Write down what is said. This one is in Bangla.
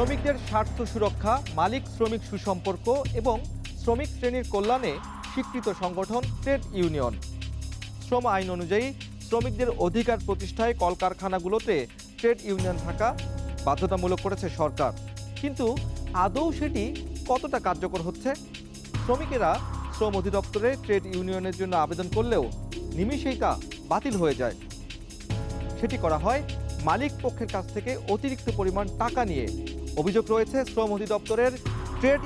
শ্রমিকদের স্বার্থ সুরক্ষা, মালিক শ্রমিক সুসম্পর্ক এবং শ্রমিক শ্রেণীর কল্যাণে স্বীকৃত সংগঠন ট্রেড ইউনিয়ন। শ্রম আইন অনুযায়ী শ্রমিকদের অধিকার প্রতিষ্ঠায় কলকারখানাগুলোতে ট্রেড ইউনিয়ন থাকা বাধ্যতামূলক করেছে সরকার। কিন্তু আদৌ সেটি কতটা কার্যকর হচ্ছে? শ্রমিকেরা শ্রম অধিদপ্তরে ট্রেড ইউনিয়নের জন্য আবেদন করলেও নিমিষেই তা বাতিল হয়ে যায়। সেটি করা হয় মালিক পক্ষের কাছ থেকে অতিরিক্ত পরিমাণ টাকা নিয়ে। অভিযোগ রয়েছে শ্রম অধিদপ্তরের ট্রেড